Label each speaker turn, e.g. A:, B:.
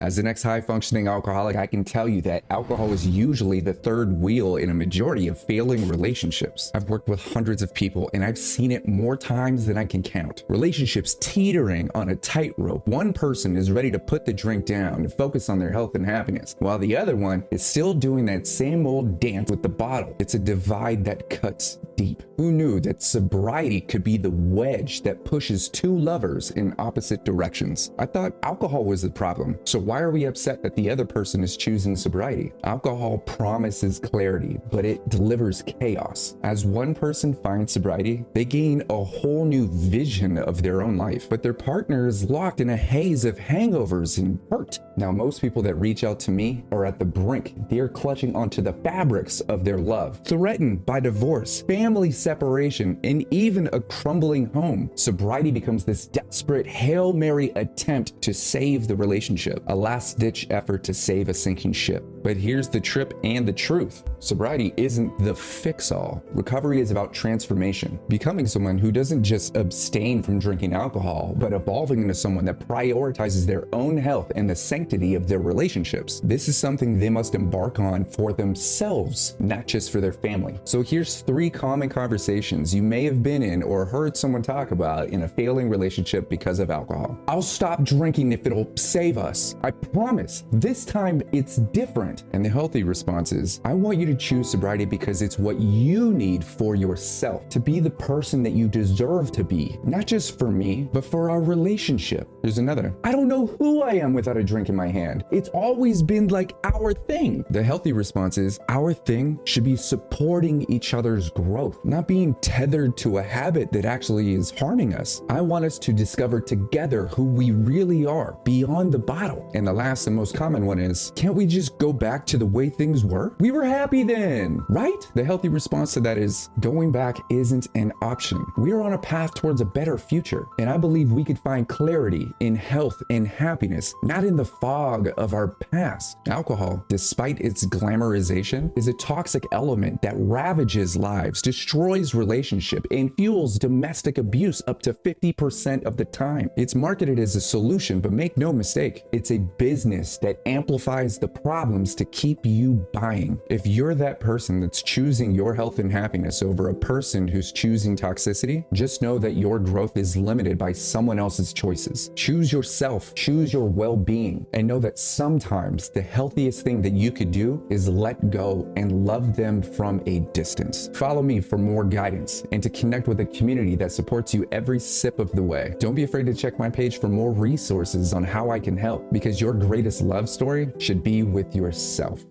A: As an ex-high functioning alcoholic, I can tell you that alcohol is usually the third wheel in a majority of failing relationships. I've worked with hundreds of people and I've seen it more times than I can count. Relationships teetering on a tightrope. One person is ready to put the drink down and focus on their health and happiness, while the other one is still doing that same old dance with the bottle. It's a divide that cuts deep. Who knew that sobriety could be the wedge that pushes two lovers in opposite directions? I thought alcohol was the problem, so why are we upset that the other person is choosing sobriety? Alcohol promises clarity, but it delivers chaos. As one person finds sobriety, they gain a whole new vision of their own life, but their partner is locked in a haze of hangovers and hurt. Now, most people that reach out to me are at the brink. They're clutching onto the fabrics of their love, threatened by divorce, family separation, and even a crumbling home. Sobriety becomes this desperate Hail Mary attempt to save the relationship, a last-ditch effort to save a sinking ship. But here's the trip and the truth. Sobriety isn't the fix-all. Recovery is about transformation, becoming someone who doesn't just abstain from drinking alcohol, but evolving into someone that prioritizes their own health and the sanctity of their relationships. This is something they must embark on for themselves, not just for their family. So here's 3 common conversations you may have been in or heard someone talk about in a failing relationship because of alcohol. I'll stop drinking if it'll save us. I promise. This time it's different. And the healthy response is, I want you to choose sobriety because it's what you need for yourself, to be the person that you deserve to be, not just for me, but for our relationship. There's another. I don't know who I am without a drink in my hand. It's always been like our thing. The healthy response is, our thing should be supporting each other's growth, not being tethered to a habit that actually is harming us. I want us to discover together who we really are beyond the bottle. And the last and most common one is, can't we just go back to the way things were? We were happy then, right? The healthy response to that is, going back isn't an option. We are on a path towards a better future, and I believe we could find clarity in health and happiness, not in the fog of our past. Alcohol, despite its glamorization, is a toxic element that ravages lives, destroys relationship, and fuels domestic abuse up to 50% of the time. It's marketed as a solution, but make no mistake, it's a business that amplifies the problems to keep you buying. If you're that person that's choosing your health and happiness over a person who's choosing toxicity, just know that your growth is limited by someone else's choices. Choose yourself, choose your well-being, and know that sometimes the healthiest thing that you could do is let go and love them from a distance. Follow me for more guidance and to connect with a community that supports you every sip of the way. Don't be afraid to check my page for more resources on how I can help, because your greatest love story should be with yourself.